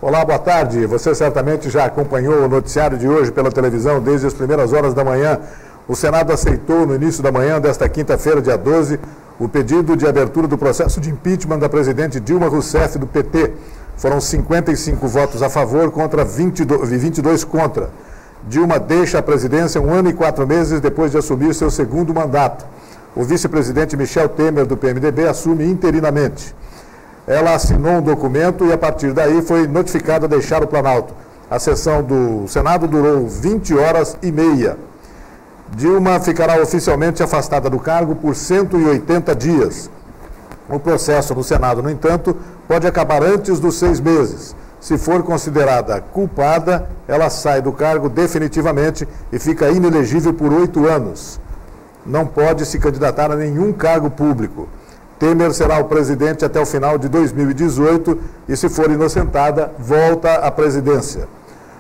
Olá, boa tarde. Você certamente já acompanhou o noticiário de hoje pela televisão desde as primeiras horas da manhã. O Senado aceitou no início da manhã desta quinta-feira, dia 12, o pedido de abertura do processo de impeachment da presidente Dilma Rousseff, do PT. Foram 55 votos a favor contra 22 contra. Dilma deixa a presidência 1 ano e 4 meses depois de assumir seu segundo mandato. O vice-presidente Michel Temer, do PMDB, assume interinamente. Ela assinou um documento e, a partir daí, foi notificada a deixar o Planalto. A sessão do Senado durou 20 horas e meia. Dilma ficará oficialmente afastada do cargo por 180 dias. O processo no Senado, no entanto, pode acabar antes dos 6 meses. Se for considerada culpada, ela sai do cargo definitivamente e fica inelegível por 8 anos. Não pode se candidatar a nenhum cargo público. Temer será o presidente até o final de 2018 e, se for inocentada, volta à presidência.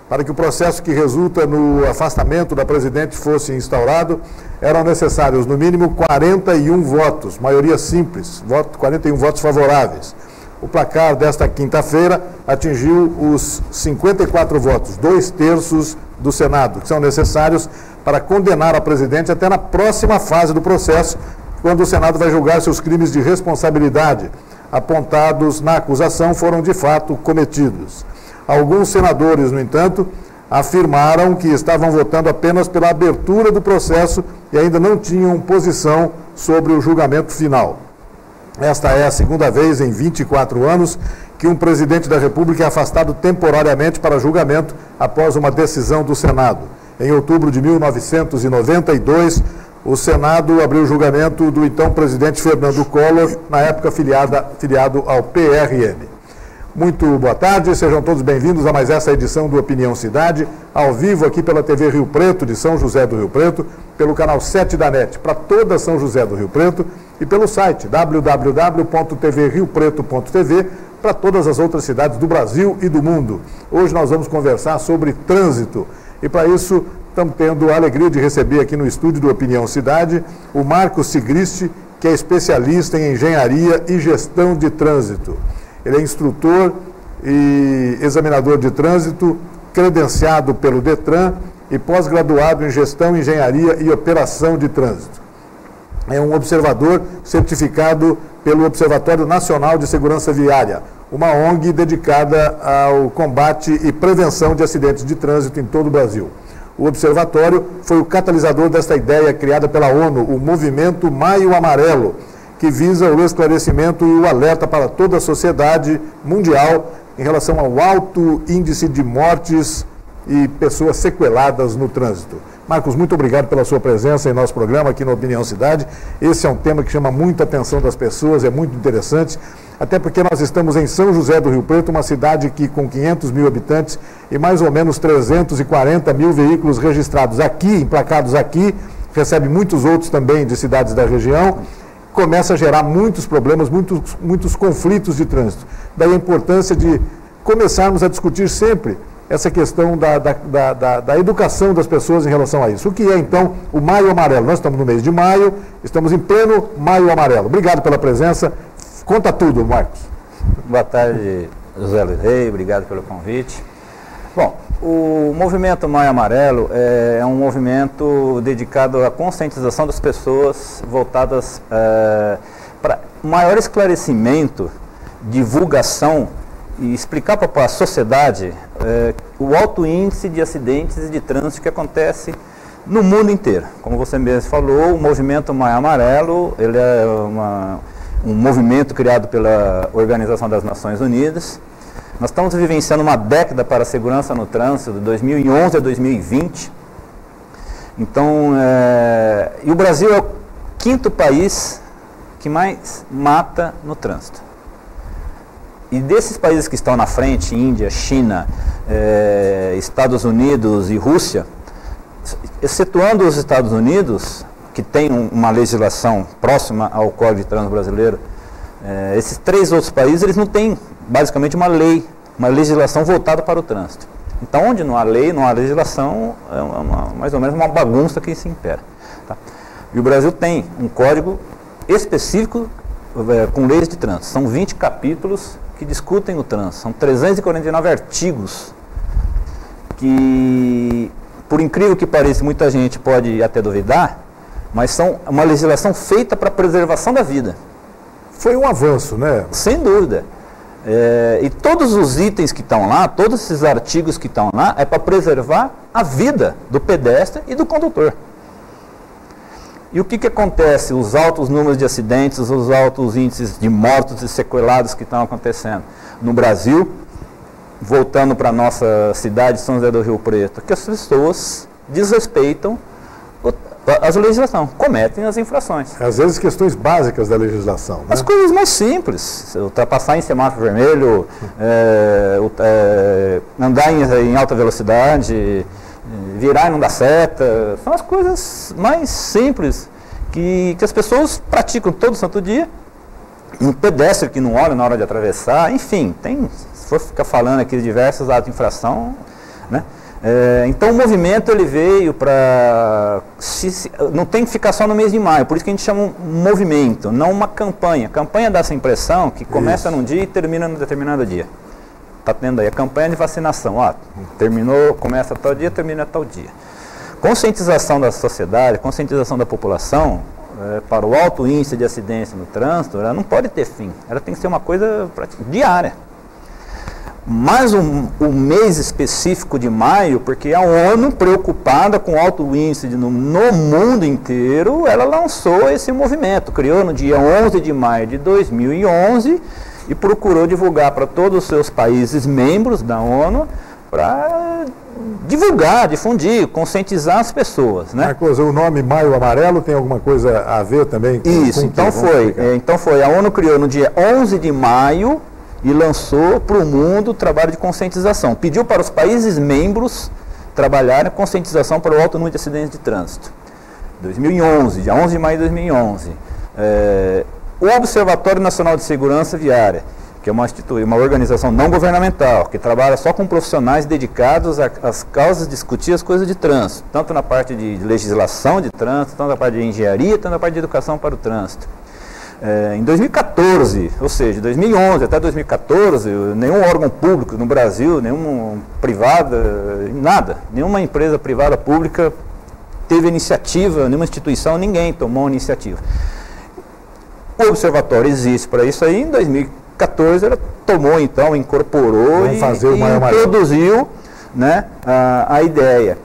Para que o processo que resulta no afastamento da presidente fosse instaurado, eram necessários, no mínimo, 41 votos, maioria simples, 41 votos favoráveis. O placar desta quinta-feira atingiu os 54 votos, 2/3 do Senado, que são necessários para condenar a presidente até na próxima fase do processo, quando o Senado vai julgar se os crimes de responsabilidade apontados na acusação foram de fato cometidos. Alguns senadores, no entanto, afirmaram que estavam votando apenas pela abertura do processo e ainda não tinham posição sobre o julgamento final. Esta é a segunda vez em 24 anos que um presidente da República é afastado temporariamente para julgamento após uma decisão do Senado. Em outubro de 1992, o Senado abriu o julgamento do então presidente Fernando Collor, na época filiado ao PRM. Muito boa tarde, sejam todos bem-vindos a mais essa edição do Opinião Cidade, ao vivo aqui pela TV Rio Preto, de São José do Rio Preto, pelo canal 7 da NET, para toda São José do Rio Preto, e pelo site www.tvriopreto.tv, para todas as outras cidades do Brasil e do mundo. Hoje nós vamos conversar sobre trânsito, e para isso estamos tendo a alegria de receber aqui no estúdio do Opinião Cidade o Marcos Sigrist, que é especialista em engenharia e gestão de trânsito. Ele é instrutor e examinador de trânsito, credenciado pelo Detran e pós-graduado em gestão, engenharia e operação de trânsito. É um observador certificado pelo Observatório Nacional de Segurança Viária, uma ONG dedicada ao combate e prevenção de acidentes de trânsito em todo o Brasil. O observatório foi o catalisador desta ideia criada pela ONU, o Movimento Maio Amarelo, que visa o esclarecimento e o alerta para toda a sociedade mundial em relação ao alto índice de mortes e pessoas sequeladas no trânsito. Marcos, muito obrigado pela sua presença em nosso programa aqui no Opinião Cidade. Esse é um tema que chama muita atenção das pessoas, é muito interessante, até porque nós estamos em São José do Rio Preto, uma cidade que com 500 mil habitantes e mais ou menos 340 mil veículos registrados aqui, emplacados aqui, recebe muitos outros também de cidades da região, começa a gerar muitos problemas, muitos conflitos de trânsito. Daí a importância de começarmos a discutir sempre essa questão da educação das pessoas em relação a isso. O que é, então, o Maio Amarelo? Nós estamos no mês de maio, estamos em pleno Maio Amarelo. Obrigado pela presença. Conta tudo, Marcos. Boa tarde, José Luiz Rei, obrigado pelo convite. Bom, o movimento Maio Amarelo é um movimento dedicado à conscientização das pessoas, voltadas para maior esclarecimento, divulgação e explicar para a sociedade o alto índice de acidentes e de trânsito que acontece no mundo inteiro. Como você mesmo falou, o movimento Maio Amarelo, ele é um movimento criado pela Organização das Nações Unidas. Nós estamos vivenciando uma década para a segurança no trânsito, de 2011 a 2020. Então, e o Brasil é o 5º país que mais mata no trânsito. E desses países que estão na frente, Índia, China, Estados Unidos e Rússia, excetuando os Estados Unidos, que tem uma legislação próxima ao Código de Trânsito Brasileiro, esses 3 outros países, eles não têm basicamente uma lei, uma legislação voltada para o trânsito. Então, onde não há lei, não há legislação, é mais ou menos uma bagunça que se impera. Tá? E o Brasil tem um código específico com leis de trânsito. São 20 capítulos que discutem o trânsito. São 349 artigos que, por incrível que pareça, muita gente pode até duvidar, mas são uma legislação feita para a preservação da vida. Foi um avanço, né? Sem dúvida. E todos os itens que estão lá, todos esses artigos que estão lá, é para preservar a vida do pedestre e do condutor. E o que acontece? Os altos números de acidentes, os altos índices de mortos e sequelados que estão acontecendo no Brasil, voltando para a nossa cidade, São José do Rio Preto, que as pessoas desrespeitam a legislação, cometem as infrações. Às vezes questões básicas da legislação. Né? As coisas mais simples, ultrapassar em semáforo vermelho, andar em alta velocidade, virar e não dar seta, são as coisas mais simples que as pessoas praticam todo santo dia. Um pedestre que não olha na hora de atravessar, enfim, se for ficar falando aqui de diversos atos de infração, né? Então o movimento ele veio para... não tem que ficar só no mês de maio, por isso que a gente chama um movimento, não uma campanha. A campanha dá essa impressão que começa num dia e termina num determinado dia. Está tendo aí a campanha de vacinação, terminou, começa tal dia, termina tal dia. Conscientização da sociedade, conscientização da população, para o alto índice de acidência no trânsito, ela não pode ter fim, ela tem que ser uma coisa diária. Mais um mês específico de maio, porque a ONU, preocupada com o alto índice no mundo inteiro, ela lançou esse movimento, criou no dia 11 de maio de 2011 e procurou divulgar para todos os seus países membros da ONU para divulgar, difundir, conscientizar as pessoas, né? Marcos, o nome Maio Amarelo tem alguma coisa a ver também com isso? Então foi, a ONU criou no dia 11 de maio e lançou para o mundo o trabalho de conscientização. Pediu para os países membros trabalharem a conscientização para o alto número de acidentes de trânsito. 2011, dia 11 de maio de 2011. O Observatório Nacional de Segurança Viária, que é uma organização não governamental, que trabalha só com profissionais dedicados às causas, discutir as coisas de trânsito, tanto na parte de legislação de trânsito, tanto na parte de engenharia, tanto na parte de educação para o trânsito. Em 2014, ou seja, de 2011 até 2014, nenhum órgão público no Brasil, nenhuma privada, nada, nenhuma empresa privada pública teve iniciativa, nenhuma instituição, ninguém tomou iniciativa. O observatório existe para isso aí, em 2014 ela tomou então, incorporou e introduziu, né, a ideia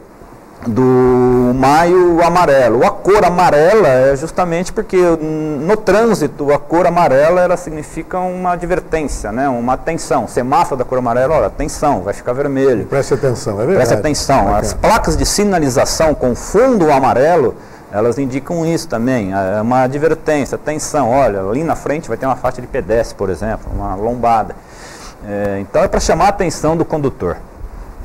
do Maio Amarelo. A cor amarela é justamente porque no trânsito a cor amarela ela significa uma advertência, né? Uma atenção. Semáforo da cor amarela, olha, atenção, vai ficar vermelho. Preste atenção, é verdade. Preste atenção. As placas de sinalização com fundo amarelo, elas indicam isso também, é uma advertência, atenção, olha, ali na frente vai ter uma faixa de pedestre, por exemplo, uma lombada. Então é para chamar a atenção do condutor,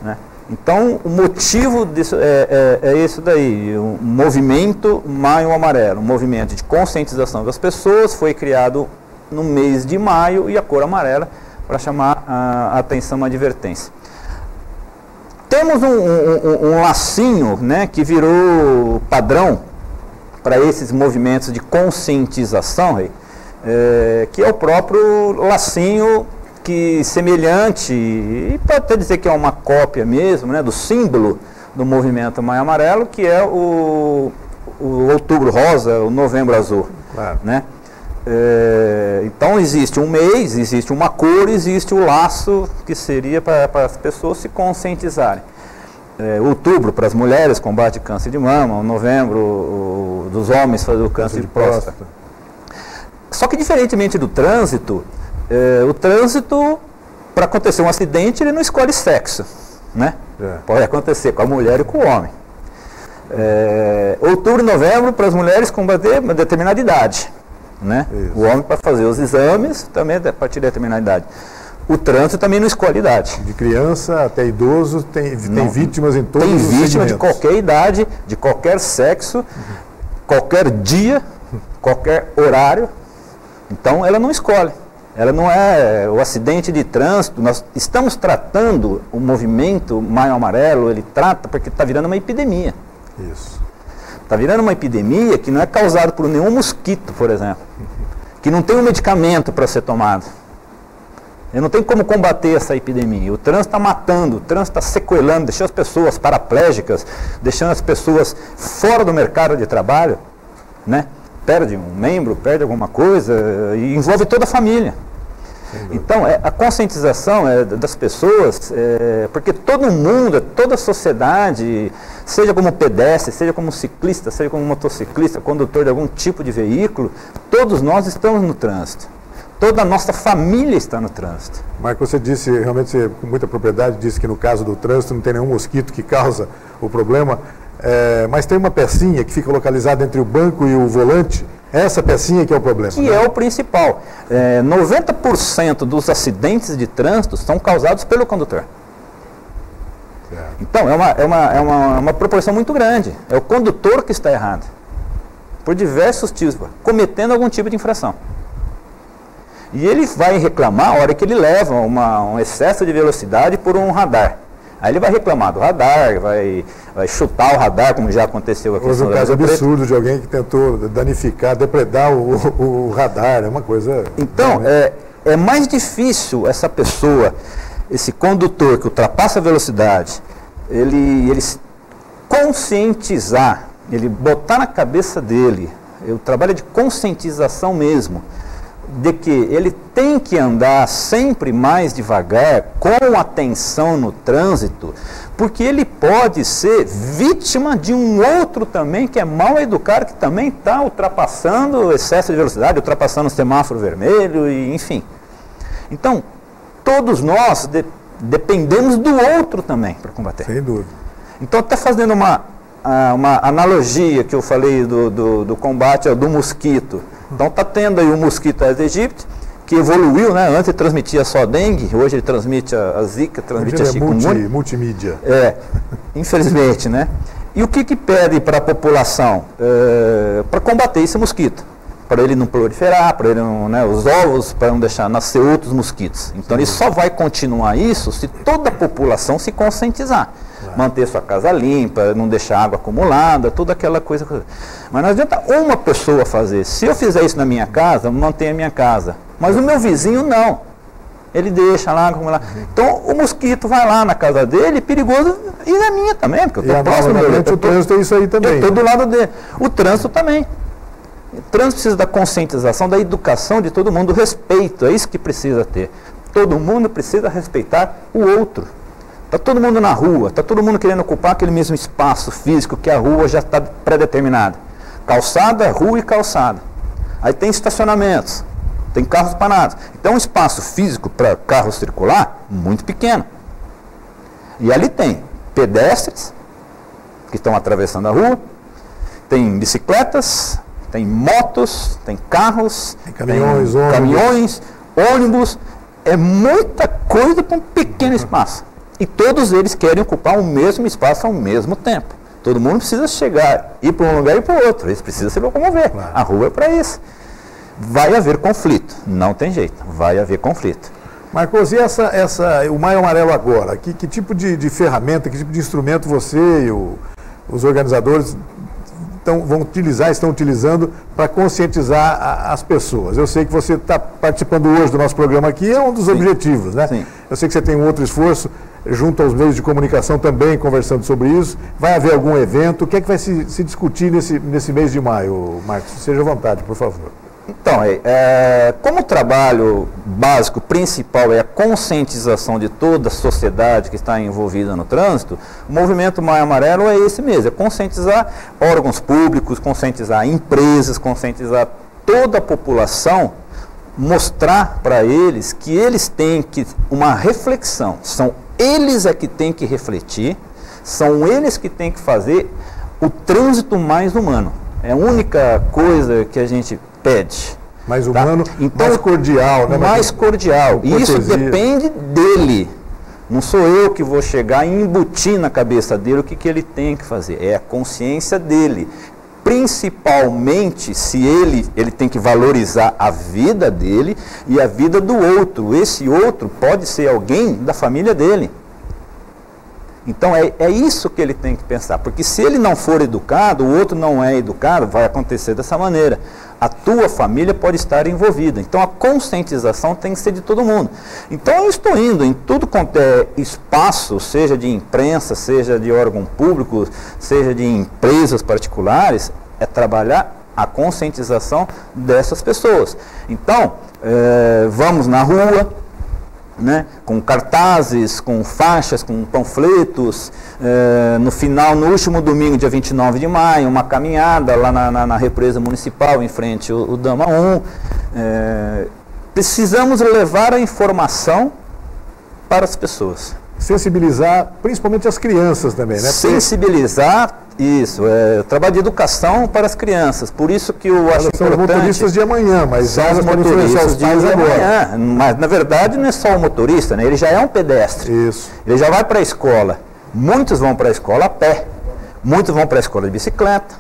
né? Então, o motivo disso é isso daí, o movimento Maio Amarelo, um movimento de conscientização das pessoas, foi criado no mês de maio e a cor amarela para chamar a atenção, uma advertência. Temos um lacinho, né, que virou padrão para esses movimentos de conscientização, que é o próprio lacinho que semelhante, e pode até dizer que é uma cópia mesmo, né, do símbolo do movimento Maio Amarelo, que é o Outubro Rosa, o Novembro Azul. Claro. Né? Então existe um mês, existe uma cor, existe o laço que seria para as pessoas se conscientizarem. Outubro para as mulheres combate câncer de mama, o novembro dos homens fazer o câncer de próstata. Só que diferentemente do trânsito, o trânsito, para acontecer um acidente, ele não escolhe sexo, né? Pode acontecer com a mulher e com o homem. Outubro e novembro para as mulheres combater uma determinada idade, né? O homem para fazer os exames também a partir de determinada idade. O trânsito também não escolhe idade. De criança até idoso tem vítimas em todos os segmentos. Tem vítima de qualquer idade, de qualquer sexo, qualquer dia, qualquer horário. Então ela não escolhe. Ela não é o acidente de trânsito. Nós estamos tratando o movimento Maio Amarelo, ele trata porque está virando uma epidemia. Isso. Está virando uma epidemia que não é causada por nenhum mosquito, por exemplo, que não tem um medicamento para ser tomado. Não tem como combater essa epidemia. O trânsito está matando, o trânsito está sequelando, deixando as pessoas paraplégicas, deixando as pessoas fora do mercado de trabalho, né? Perde um membro, perde alguma coisa, e envolve toda a família. Então, a conscientização das pessoas, porque todo mundo, toda a sociedade, seja como pedestre, seja como ciclista, seja como motociclista, condutor de algum tipo de veículo, todos nós estamos no trânsito. Toda a nossa família está no trânsito. Marco, você disse, realmente, com muita propriedade, disse que no caso do trânsito não tem nenhum mosquito que causa o problema, mas tem uma pecinha que fica localizada entre o banco e o volante. Essa pecinha que é o problema. Que é o principal. 90% dos acidentes de trânsito são causados pelo condutor. Então, é uma proporção muito grande. É o condutor que está errado. Por diversos tipos, cometendo algum tipo de infração. E ele vai reclamar a hora que ele leva um excesso de velocidade por um radar. Aí ele vai reclamar do radar, vai chutar o radar, como já aconteceu aqui. Houve um caso absurdo de alguém que tentou danificar, depredar o radar, é uma coisa... Então, é mais difícil essa pessoa, esse condutor que ultrapassa a velocidade, ele conscientizar, ele botar na cabeça dele, o trabalho de conscientização mesmo, de que ele tem que andar sempre mais devagar, com atenção no trânsito, porque ele pode ser vítima de um outro também que é mal educado, que também está ultrapassando o excesso de velocidade, ultrapassando o semáforo vermelho, e, enfim. Então, todos nós dependemos do outro também para combater. Sem dúvida. Então, até fazendo uma analogia que eu falei do combate do mosquito. Então está tendo aí o mosquito Aedes aegypti, que evoluiu, né? Antes ele transmitia só dengue, hoje ele transmite a zika, transmite a chikungunya. Multimídia. Infelizmente, né? E o que pede para a população? Para combater esse mosquito. Para ele não proliferar, para ele não, né, os ovos, para não deixar nascer outros mosquitos. Então ele só vai continuar isso se toda a população se conscientizar. Manter sua casa limpa, não deixar água acumulada, toda aquela coisa. Mas não adianta uma pessoa fazer. Se eu fizer isso na minha casa, eu mantenho a minha casa. Mas o meu vizinho não. Ele deixa lá acumular. Então o mosquito vai lá na casa dele, perigoso, e na minha também, porque eu estou próximo dele. O trânsito é isso aí também. Eu estou do lado dele. O trânsito também. O trânsito precisa da conscientização, da educação de todo mundo, do respeito. É isso que precisa ter. Todo mundo precisa respeitar o outro. Está todo mundo na rua, está todo mundo querendo ocupar aquele mesmo espaço físico que a rua já está pré-determinada. Calçada, rua e calçada. Aí tem estacionamentos, tem carros parados. Então um espaço físico para carro circular muito pequeno. E ali tem pedestres que estão atravessando a rua, tem bicicletas, tem motos, tem carros, tem caminhões, ônibus. É muita coisa para um pequeno espaço. E todos eles querem ocupar o mesmo espaço ao mesmo tempo. Todo mundo precisa chegar, ir para um lugar e para o outro. Eles precisam se locomover. Claro. A rua é para isso. Vai haver conflito. Não tem jeito. Vai haver conflito. Marcos, e o Maio Amarelo agora? Que tipo de ferramenta, que tipo de instrumento você e os organizadores estão utilizando para conscientizar as pessoas? Eu sei que você está participando hoje do nosso programa aqui, é um dos objetivos, né? Sim. Eu sei que você tem um outro esforço junto aos meios de comunicação também, conversando sobre isso. Vai haver algum evento? O que é que vai se discutir nesse mês de maio, Marcos? Seja à vontade, por favor. Então, como o trabalho básico, principal é a conscientização de toda a sociedade que está envolvida no trânsito, o movimento Maio Amarelo é esse mesmo, é conscientizar órgãos públicos, conscientizar empresas, conscientizar toda a população, mostrar para eles que eles têm uma reflexão, são eles que têm que refletir, são eles que têm que fazer o trânsito mais humano. É a única coisa que a gente pede. Mais humano, então, mais cordial, né? Mais cordial. E isso depende dele. Não sou eu que vou chegar e embutir na cabeça dele o que ele tem que fazer. É a consciência dele. Principalmente se ele tem que valorizar a vida dele e a vida do outro. Esse outro pode ser alguém da família dele. Então é isso que ele tem que pensar, porque se ele não for educado, o outro não é educado, vai acontecer dessa maneira. A tua família pode estar envolvida, então a conscientização tem que ser de todo mundo. Então eu estou indo em tudo quanto é espaço, seja de imprensa, seja de órgão público, seja de empresas particulares, é trabalhar a conscientização dessas pessoas. Então, vamos na rua, né, com cartazes, com faixas, com panfletos, no final, no último domingo, dia 29 de maio, uma caminhada lá na represa municipal, em frente ao Dama 1. Precisamos levar a informação para as pessoas. Sensibilizar, principalmente as crianças também, né? Sensibilizar, isso, trabalho de educação para as crianças. Por isso que eu acho importante... São os motoristas de amanhã, mas elas podem influenciar os pais agora. Mas, na verdade, não é só o motorista, né? Ele já é um pedestre. Isso. Ele já vai para a escola. Muitos vão para a escola a pé. Muitos vão para a escola de bicicleta.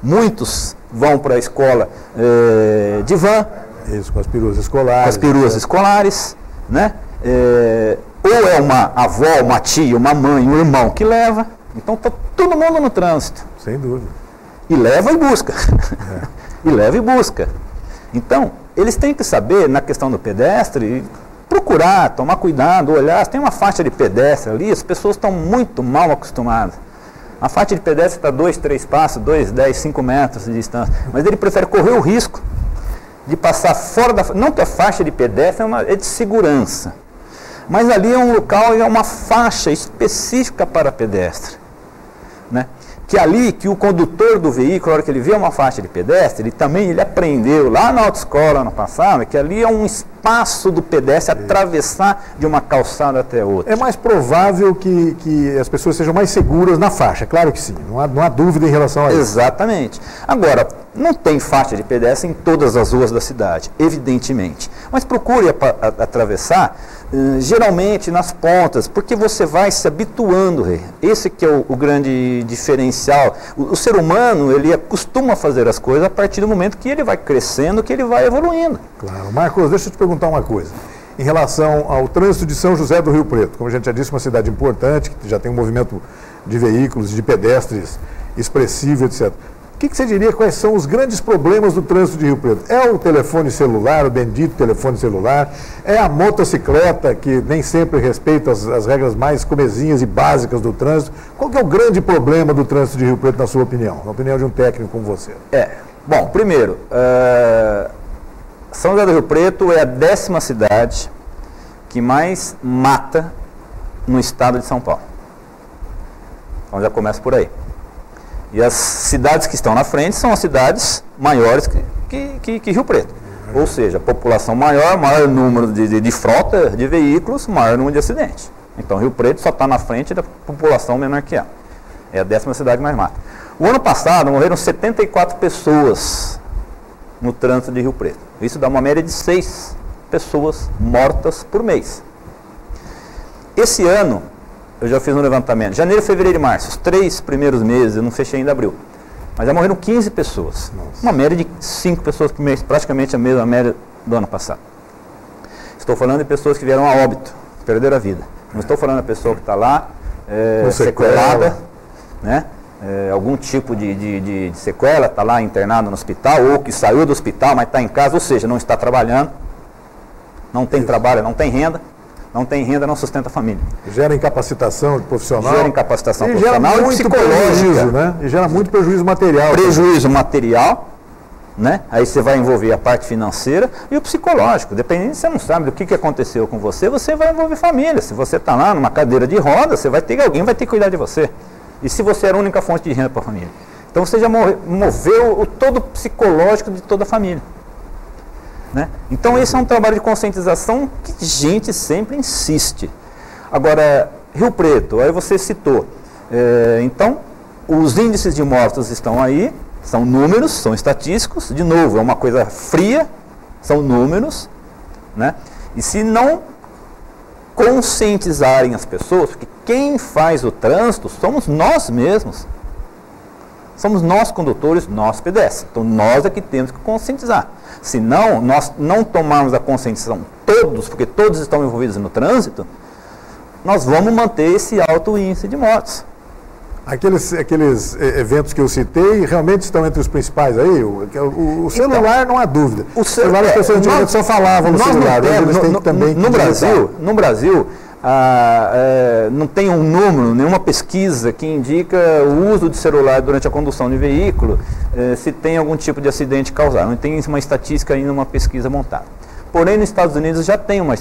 Muitos vão para a escola de van. Isso, com as peruas escolares. Com as peruas escolares, né? Ou é uma avó, uma tia, uma mãe, um irmão que leva. Então está todo mundo no trânsito. Sem dúvida. E leva e busca. E leva e busca. Então, eles têm que saber, na questão do pedestre, procurar, tomar cuidado, olhar. Tem uma faixa de pedestre ali, as pessoas estão muito mal acostumadas. A faixa de pedestre está 2, 3 passos, 2, 10, 5 metros de distância. Mas ele prefere correr o risco de passar fora da... Não que a faixa de pedestre é de segurança. Mas ali é um local, é uma faixa específica para pedestre, né? Que ali, que o condutor do veículo, na hora que ele vê uma faixa de pedestre, ele aprendeu lá na autoescola ano passado, que ali é um espaço do pedestre atravessar de uma calçada até outra. É mais provável que as pessoas sejam mais seguras na faixa, claro que sim, não há dúvida em relação a isso. Exatamente. Agora, não tem faixa de pedestre em todas as ruas da cidade, evidentemente, mas procure atravessar geralmente nas pontas, porque você vai se habituando. Esse que é o grande diferencial. O ser humano, ele costuma fazer as coisas a partir do momento que ele vai crescendo, que ele vai evoluindo. Claro. Marcos, deixa eu te perguntar uma coisa. Em relação ao trânsito de São José do Rio Preto, como a gente já disse, uma cidade importante, que já tem um movimento de veículos, de pedestres expressivo, etc. O que você diria, quais são os grandes problemas do trânsito de Rio Preto? É o telefone celular, o bendito telefone celular? É a motocicleta, que nem sempre respeita as regras mais comezinhas e básicas do trânsito? Qual que é o grande problema do trânsito de Rio Preto, na sua opinião? Na opinião de um técnico como você. Bom, primeiro, São José do Rio Preto é a 10ª cidade que mais mata no estado de São Paulo. Então já começa por aí. E as cidades que estão na frente são as cidades maiores que Rio Preto. Ou seja, população maior, maior número de frota de veículos, maior número de acidentes. Então Rio Preto só está na frente da população menor que ela. É a 10ª cidade que mais mata. O ano passado morreram 74 pessoas no trânsito de Rio Preto. Isso dá uma média de 6 pessoas mortas por mês. Esse ano, eu já fiz um levantamento. Janeiro, fevereiro e março, os 3 primeiros meses, eu não fechei ainda abril. Mas já morreram 15 pessoas. Nossa. Uma média de 5 pessoas por mês, praticamente a mesma média do ano passado. Estou falando de pessoas que vieram a óbito, perderam a vida. Não estou falando da pessoa que está lá, sequelada, né? Algum tipo de sequela, está lá internado no hospital, ou que saiu do hospital, mas está em casa, ou seja, não está trabalhando, não tem trabalho, não tem renda. Não tem renda, não sustenta a família. Gera incapacitação profissional. Gera incapacitação profissional e psicológica. Né? E gera muito prejuízo material. Prejuízo material, né? Aí você vai envolver a parte financeira e o psicológico. Dependendo, você não sabe do que aconteceu com você, você vai envolver família. Se você está lá numa cadeira de roda, alguém vai ter que cuidar de você. E se você era a única fonte de renda para a família. Então você já moveu o todo psicológico de toda a família. Né? Então esse é um trabalho de conscientização que a gente sempre insiste. Agora, Rio Preto, aí você citou, então os índices de mortos estão aí, são números, são estatísticos, de novo, é uma coisa fria, são números, né? E se não conscientizarem as pessoas, porque quem faz o trânsito somos nós mesmos. Somos nós condutores, nós pedestres. Então nós é que temos que conscientizar. Se nós não tomarmos a conscientização todos, porque todos estão envolvidos no trânsito, nós vamos manter esse alto índice de mortes. Aqueles eventos que eu citei realmente estão entre os principais aí? O celular, então, não há dúvida. Várias pessoas antigamente só falavam no celular, eles têm também que no Brasil, não tem um número, nenhuma pesquisa que indica o uso de celular durante a condução de veículo, se tem algum tipo de acidente causado. Não tem uma estatística ainda, uma pesquisa montada. Porém, nos Estados Unidos já tem uma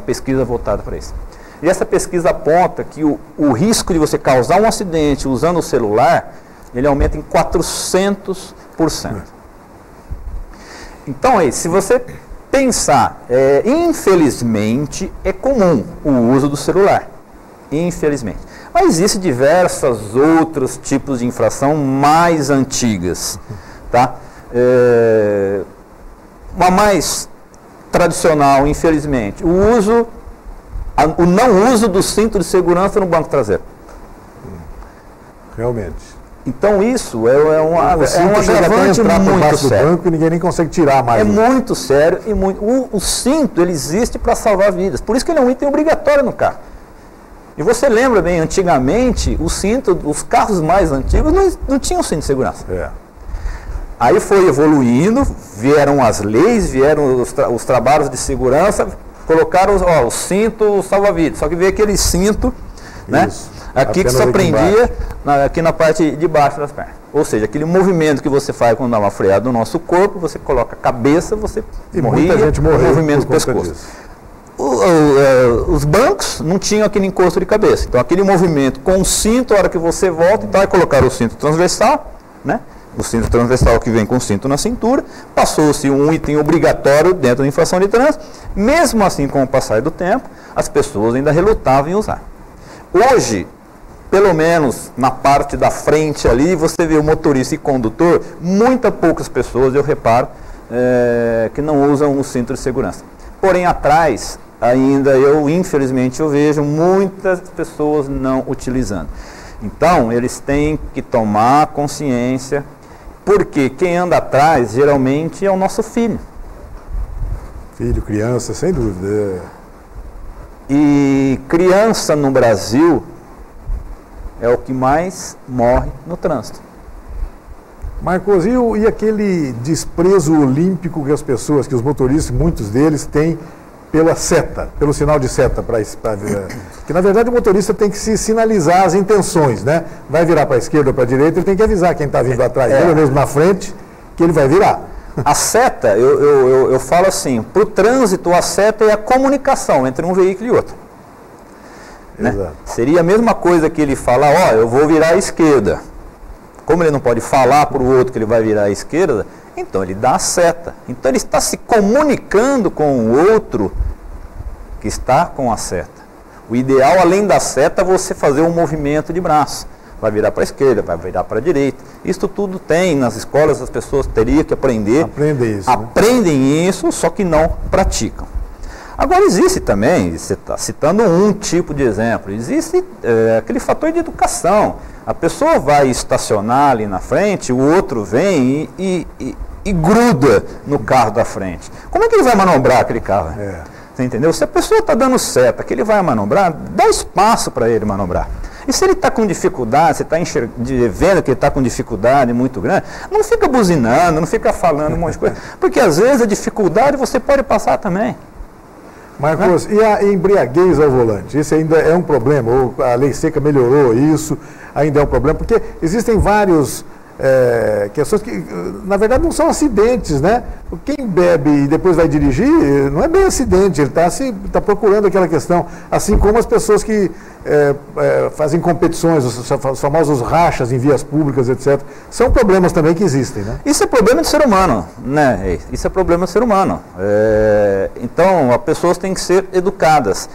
pesquisa voltada para isso. E essa pesquisa aponta que o risco de você causar um acidente usando o celular, ele aumenta em 400%. Então, se você pensar, infelizmente, é comum o uso do celular. Infelizmente. Mas existem diversos outros tipos de infração mais antigas. Tá? Uma mais tradicional, infelizmente, o não uso do cinto de segurança no banco traseiro. Realmente. Então isso é um agravante muito sério. Do banco e ninguém nem consegue tirar mais. É muito sério e muito. O cinto, ele existe para salvar vidas. Por isso que ele é um item obrigatório no carro. E você lembra bem, antigamente, o cinto, os carros mais antigos não tinham cinto de segurança. Aí foi evoluindo, vieram as leis, vieram os trabalhos de segurança, colocaram o cinto salva-vidas. Só que veio aquele cinto, né? Aqui que só prendia aqui na parte de baixo das pernas. Ou seja, aquele movimento que você faz quando dá uma freada no nosso corpo, você coloca a cabeça, você morria, muita gente morreu, movimento do pescoço. Os bancos não tinham aquele encosto de cabeça. Então aquele movimento com o cinto, a hora que você volta, então vai colocar o cinto transversal, né? O cinto transversal que vem com o cinto na cintura, passou-se um item obrigatório dentro da infração de trânsito. Mesmo assim, com o passar do tempo, as pessoas ainda relutavam em usar. Hoje, pelo menos na parte da frente ali, você vê o motorista e condutor, poucas pessoas, eu reparo, que não usam o cinto de segurança. Porém, atrás, ainda infelizmente, eu vejo muitas pessoas não utilizando. Então, eles têm que tomar consciência, porque quem anda atrás, geralmente, é o nosso filho. Filho, criança, sem dúvida. E criança no Brasil é o que mais morre no trânsito. Marcos, e aquele desprezo olímpico que as pessoas, que os motoristas, muitos deles, têm pela seta, pelo sinal de seta, que na verdade o motorista tem que se sinalizar as intenções, né? Vai virar para a esquerda ou para a direita, ele tem que avisar quem está vindo atrás dele, ou mesmo na frente, que ele vai virar. A seta, eu falo assim, para o trânsito, a seta é a comunicação entre um veículo e outro. Né? Seria a mesma coisa que ele fala, eu vou virar à esquerda. Como ele não pode falar para o outro que ele vai virar à esquerda, então ele dá a seta. Então ele está se comunicando com o outro que está com a seta. O ideal, além da seta, é você fazer um movimento de braço. Vai virar para a esquerda, vai virar para a direita. Isso tudo tem nas escolas, as pessoas teriam que aprender. Aprendem isso, só que não praticam. Agora existe também, você está citando um tipo de exemplo, existe aquele fator de educação. A pessoa vai estacionar ali na frente, o outro vem e gruda no carro da frente. Como é que ele vai manobrar aquele carro? Você entendeu? Se a pessoa está dando seta, que ele vai manobrar, dá espaço para ele manobrar. E se ele está com dificuldade, você está vendo que ele está com dificuldade muito grande, não fica buzinando, não fica falando um monte de coisa, porque às vezes a dificuldade você pode passar também. Marcos, e a embriaguez ao volante? Esse ainda é um problema? Ou a lei seca melhorou isso? Ainda é um problema? Porque existem vários questões que, na verdade, não são acidentes, né? Quem bebe e depois vai dirigir, não é bem acidente, ele está procurando aquela questão. Assim como as pessoas que fazem competições, os famosos rachas em vias públicas, etc. São problemas também que existem, né? Isso é problema do ser humano, né? Isso é problema do ser humano. Então, as pessoas têm que ser educadas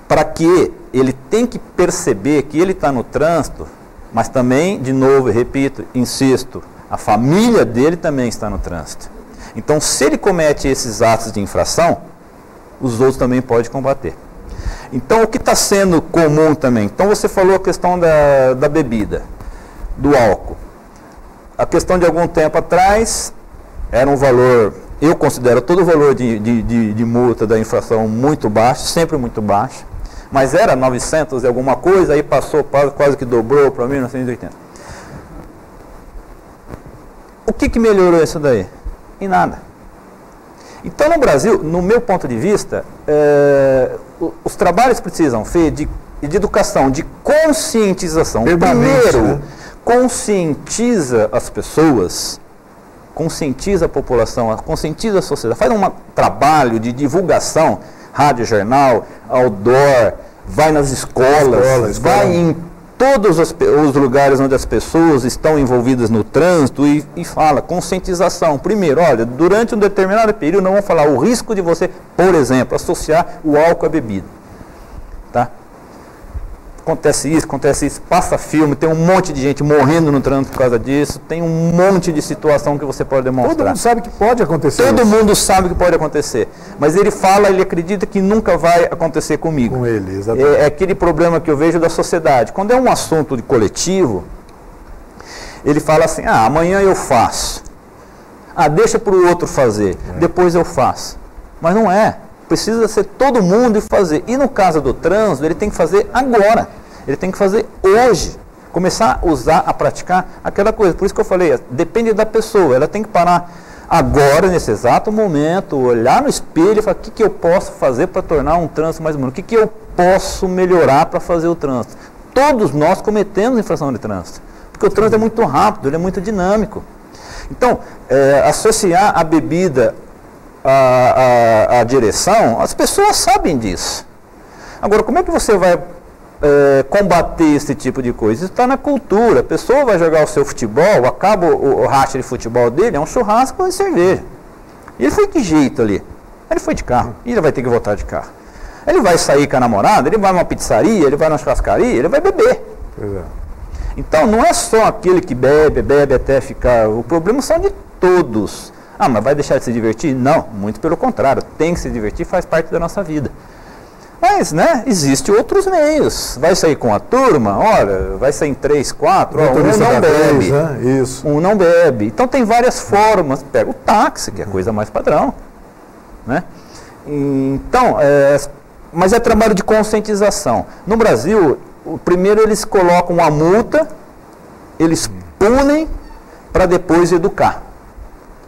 para que ele tem que perceber que ele está no trânsito, mas também, de novo, repito, insisto, a família dele também está no trânsito. Então, se ele comete esses atos de infração, os outros também podem combater. Então, o que está sendo comum também? Então, você falou a questão da bebida, do álcool. A questão de algum tempo atrás, era um valor, eu considero todo o valor de multa da infração muito baixo, sempre muito baixo. mas era 900 e alguma coisa, aí passou, quase que dobrou para 1980. O que melhorou isso daí? Em nada. Então, no Brasil, no meu ponto de vista, os trabalhos precisam ser de educação, de conscientização. Primeiro, né? Conscientiza as pessoas, conscientiza a população, conscientiza a sociedade. Faz um trabalho de divulgação, rádio, jornal, outdoor, vai nas escolas, vai em todos os lugares onde as pessoas estão envolvidas no trânsito e fala, conscientização. Primeiro, olha, durante um determinado período, não vamos falar o risco de você, por exemplo, associar o álcool à bebida. Tá? Acontece isso, passa filme, tem um monte de gente morrendo no trânsito por causa disso, tem um monte de situação que você pode demonstrar. Todo mundo sabe que pode acontecer. Todo mundo sabe que pode acontecer, mas ele fala, ele acredita que nunca vai acontecer comigo. Com ele, exatamente. É aquele problema que eu vejo da sociedade. Quando é um assunto de coletivo, ele fala assim, amanhã eu faço. Deixa para o outro fazer, depois eu faço. Mas não é. Precisa ser todo mundo e fazer. E no caso do trânsito, ele tem que fazer agora. Ele tem que fazer hoje. Começar a usar, a praticar aquela coisa. Por isso que eu falei, depende da pessoa. Ela tem que parar agora, nesse exato momento, olhar no espelho e falar, o que eu posso fazer para tornar um trânsito mais humano? O que eu posso melhorar para fazer o trânsito? Todos nós cometemos infração de trânsito. Porque o trânsito é muito rápido, ele é muito dinâmico. Então, associar a bebida a direção, as pessoas sabem disso. Agora, como é que você vai combater esse tipo de coisa? Isso está na cultura. A pessoa vai jogar o seu futebol, acaba o racha de futebol dele, é um churrasco e cerveja. E ele foi de jeito ali? Ele foi de carro, e ele vai ter que voltar de carro. Ele vai sair com a namorada, ele vai numa pizzaria, ele vai numa churrascaria, ele vai beber. Pois é. Então, não é só aquele que bebe até ficar... O problema são de todos. Mas vai deixar de se divertir? Não, muito pelo contrário. Tem que se divertir, faz parte da nossa vida. Mas, né, existem outros meios. Vai sair com a turma, olha, vai sair em 3, 4, um não bebe. Né? Isso. Um não bebe. Então tem várias formas. Pega o táxi, que é a coisa mais padrão. Né? Então, mas é trabalho de conscientização. No Brasil, primeiro eles colocam a multa, eles punem para depois educar.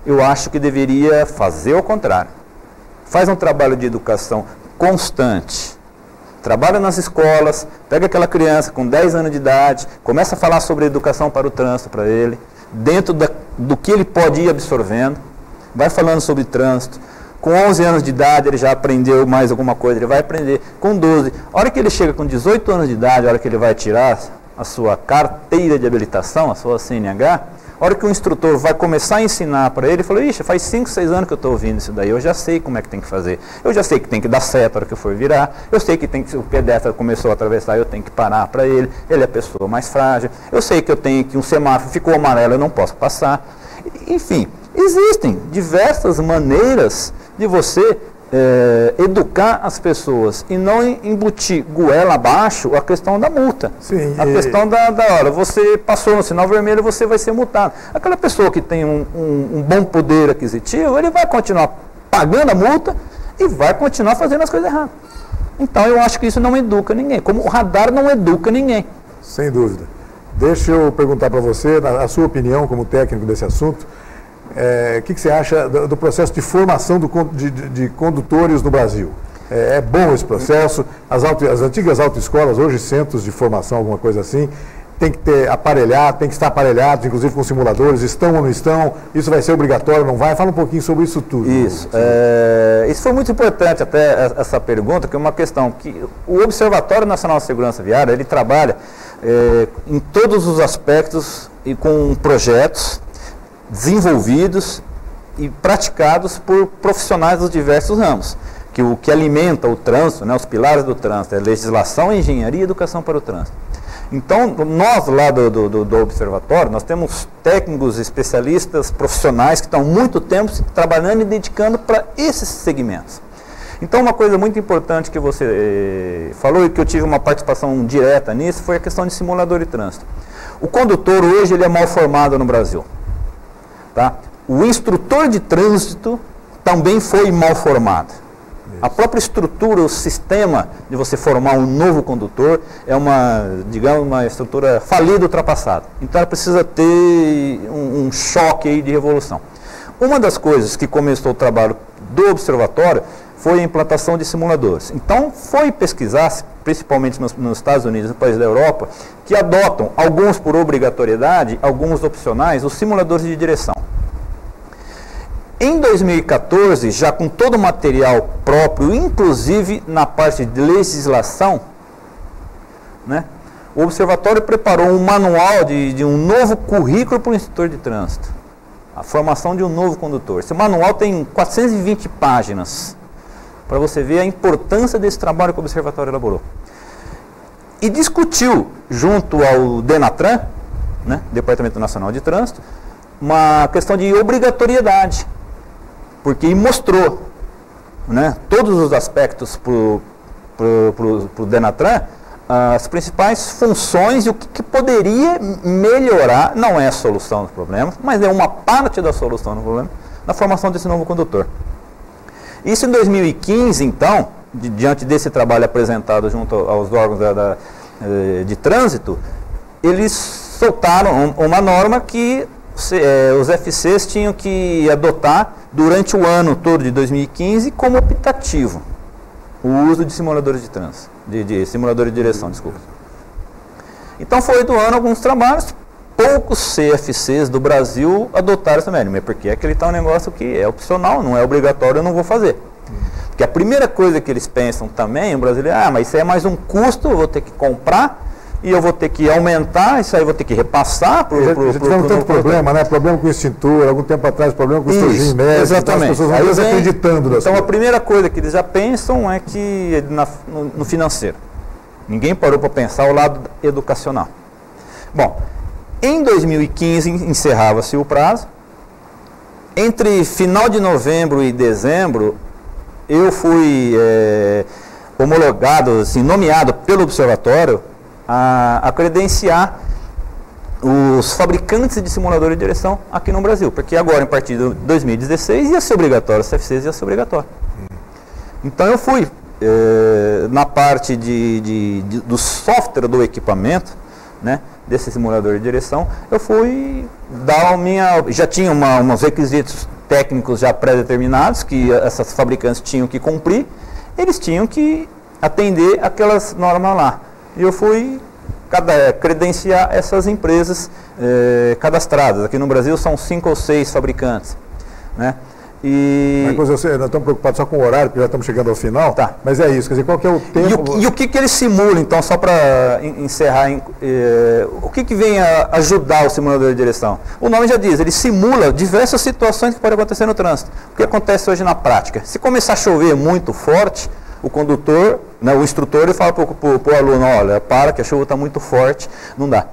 Eu acho que deveria fazer o contrário. Faz um trabalho de educação constante. Trabalha nas escolas, pega aquela criança com 10 anos de idade, começa a falar sobre educação para o trânsito para ele, dentro do que ele pode ir absorvendo, vai falando sobre trânsito. Com 11 anos de idade ele já aprendeu mais alguma coisa, ele vai aprender. Com 12, a hora que ele chega com 18 anos de idade, a hora que ele vai tirar a sua carteira de habilitação, a sua CNH, a hora que o instrutor vai começar a ensinar para ele, ele falou, ixi, faz 5, 6 anos que eu estou ouvindo isso daí, eu já sei como é que tem que fazer. Eu já sei que tem que dar seta na hora que eu for virar, eu sei que tem que, se o pedestre começou a atravessar, eu tenho que parar para ele é a pessoa mais frágil, eu sei que eu tenho que um semáforo ficou amarelo, eu não posso passar. Enfim, existem diversas maneiras de você educar as pessoas e não embutir goela abaixo a questão da multa. Sim, a questão da hora, você passou no sinal vermelho, você vai ser multado. Aquela pessoa que tem um bom poder aquisitivo, ele vai continuar pagando a multa e vai continuar fazendo as coisas erradas. Então eu acho que isso não educa ninguém, como o radar não educa ninguém. Sem dúvida. Deixa eu perguntar para você, a sua opinião como técnico desse assunto. O que você acha do processo de formação de condutores no Brasil? É bom esse processo? As antigas autoescolas, hoje centros de formação, alguma coisa assim, tem que ter aparelhado, tem que estar aparelhados, inclusive com simuladores, estão ou não estão? Isso vai ser obrigatório, não vai? Fala um pouquinho sobre isso tudo. Isso. Isso foi muito importante até essa pergunta, que é uma questão que o Observatório Nacional de Segurança Viária, ele trabalha em todos os aspectos e com projetos desenvolvidos e praticados por profissionais dos diversos ramos, que o que alimenta o trânsito, né, os pilares do trânsito, é legislação, engenharia e educação para o trânsito. Então, nós lá do Observatório, nós temos técnicos, especialistas, profissionais que estão há muito tempo trabalhando e dedicando para esses segmentos. Então, uma coisa muito importante que você falou e que eu tive uma participação direta nisso foi a questão de simulador de trânsito. O condutor hoje ele é mal formado no Brasil. Tá? O instrutor de trânsito também foi mal formado. A própria estrutura, o sistema de você formar um novo condutor é digamos, uma estrutura falida, ultrapassada. Então ela precisa ter um choque aí de revolução. Uma das coisas que começou o trabalho do observatório foi a implantação de simuladores. Então foi pesquisar, principalmente nos Estados Unidos e no país da Europa, que adotam, alguns por obrigatoriedade, alguns opcionais, os simuladores de direção. Em 2014, já com todo o material próprio, inclusive na parte de legislação, né, o Observatório preparou um manual de um novo currículo para o instrutor de trânsito. A formação de um novo condutor. Esse manual tem 420 páginas, para você ver a importância desse trabalho que o Observatório elaborou. E discutiu, junto ao DENATRAN, né, Departamento Nacional de Trânsito, uma questão de obrigatoriedade. Porque mostrou, né, todos os aspectos para o DENATRAN, as principais funções e o que poderia melhorar, não é a solução dos problemas, mas é uma parte da solução do problema, na formação desse novo condutor. Isso em 2015, então, diante desse trabalho apresentado junto aos órgãos de trânsito, eles soltaram uma norma que os FCs tinham que adotar durante o ano todo de 2015 como optativo o uso de simuladores de trânsito, de simuladores de direção, desculpa. Então foi doando alguns trabalhos, poucos CFCs do Brasil adotaram essa média, porque aquele tal negócio que é opcional, não é obrigatório, eu não vou fazer. Porque a primeira coisa que eles pensam também, o brasileiro, mas isso aí é mais um custo, eu vou ter que comprar, e eu vou ter que aumentar, isso aí eu vou ter que repassar para o Já tivemos tanto problema, né? Problema com o extintor, algum tempo atrás, problema com o estojinho médico, exatamente. As pessoas vão desacreditando das Então coisas. a primeira coisa que eles já pensam é que no financeiro. Ninguém parou para pensar o lado educacional. Bom, em 2015 encerrava-se o prazo. Entre final de novembro e dezembro, eu fui homologado, assim, nomeado pelo observatório a credenciar os fabricantes de simuladores de direção aqui no Brasil, porque agora, a partir de 2016, ia ser obrigatório, os CFCs ia ser obrigatório. Então eu fui, na parte do software do equipamento, né, desse simulador de direção, eu fui dar já tinha uns requisitos técnicos já pré-determinados, que essas fabricantes tinham que cumprir, eles tinham que atender aquelas normas lá. E eu fui credenciar essas empresas cadastradas. Aqui no Brasil são 5 ou 6 fabricantes, né? Mas nós estamos preocupados só com o horário, porque já estamos chegando ao final. Tá. Mas é isso, quer dizer, qual que é o tempo... E o que eles simulam, então, só para encerrar, o que vem a ajudar o simulador de direção? O nome já diz, ele simula diversas situações que podem acontecer no trânsito. O que acontece hoje na prática? Se começar a chover muito forte, o condutor, né, o instrutor, ele fala para o aluno, olha, para que a chuva está muito forte, não dá.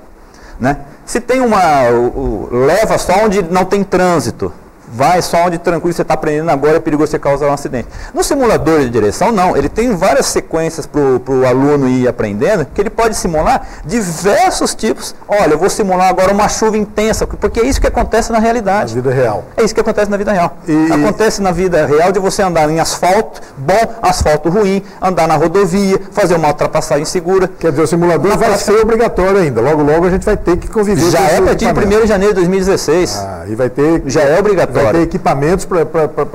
Né? Se tem leva só onde não tem trânsito, vai só onde tranquilo você está aprendendo agora, é perigoso você causar um acidente. No simulador de direção, não, ele tem várias sequências para o aluno ir aprendendo, que ele pode simular diversos tipos. Olha, eu vou simular agora uma chuva intensa, porque é isso que acontece na realidade. Na vida real. É isso que acontece na vida real. Acontece na vida real de você andar em asfalto bom, asfalto ruim, andar na rodovia, fazer uma ultrapassagem segura. Quer dizer, o simulador vai ser obrigatório ainda. Logo, logo a gente vai ter que conviver. Já é a partir de 1º de janeiro de 2016. E vai ter... Já é obrigatório. Vai ter equipamentos para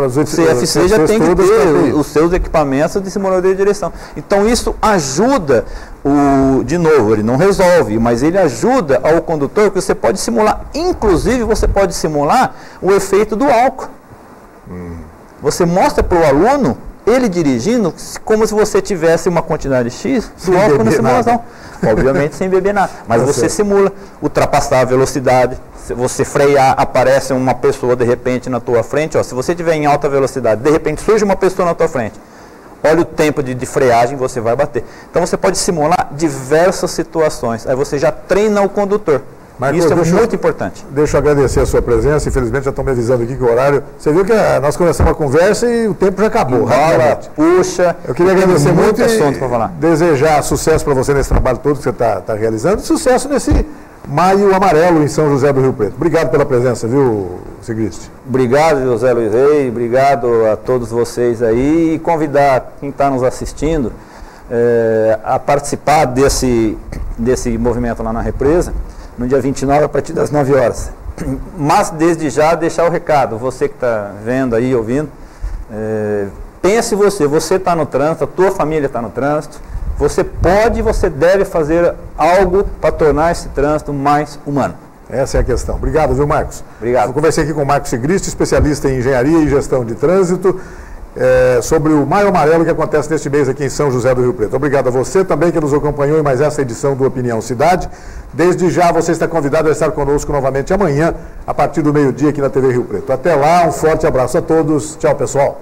os CFC já tem que ter os seus equipamentos de simulador de direção. Então isso ajuda, de novo, ele não resolve, mas ele ajuda ao condutor, que você pode simular, inclusive você pode simular o efeito do álcool. Você mostra para o aluno, ele dirigindo, como se você tivesse uma quantidade X do álcool na simulação. Obviamente sem beber nada, mas você simula ultrapassar a velocidade. Se você frear, aparece uma pessoa de repente na tua frente, se você estiver em alta velocidade, de repente surge uma pessoa na tua frente, olha o tempo de freagem, você vai bater. Então você pode simular diversas situações, aí você já treina o condutor. Marcos, isso é muito importante. Deixa eu agradecer a sua presença, infelizmente já estão me avisando aqui que o horário... Você viu que nós começamos a conversa e o tempo já acabou. Puxa, eu queria agradecer muito assunto para falar. Desejar sucesso para você nesse trabalho todo que você está realizando, e sucesso Maio Amarelo em São José do Rio Preto. Obrigado pela presença, viu, Sigrist? Obrigado, José Luiz Reis, obrigado a todos vocês aí, e convidar quem está nos assistindo a participar desse movimento lá na represa, no dia 29, a partir das 9 horas. Mas, desde já, deixar o recado, você que está vendo aí, ouvindo, pense você está no trânsito, a tua família está no trânsito, você pode e você deve fazer algo para tornar esse trânsito mais humano. Essa é a questão. Obrigado, viu, Marcos? Obrigado. Eu conversei aqui com o Marcos Sigrist, especialista em engenharia e gestão de trânsito, sobre o Maio Amarelo que acontece neste mês aqui em São José do Rio Preto. Obrigado a você também que nos acompanhou em mais essa edição do Opinião Cidade. Desde já você está convidado a estar conosco novamente amanhã, a partir do meio-dia aqui na TV Rio Preto. Até lá, um forte abraço a todos. Tchau, pessoal.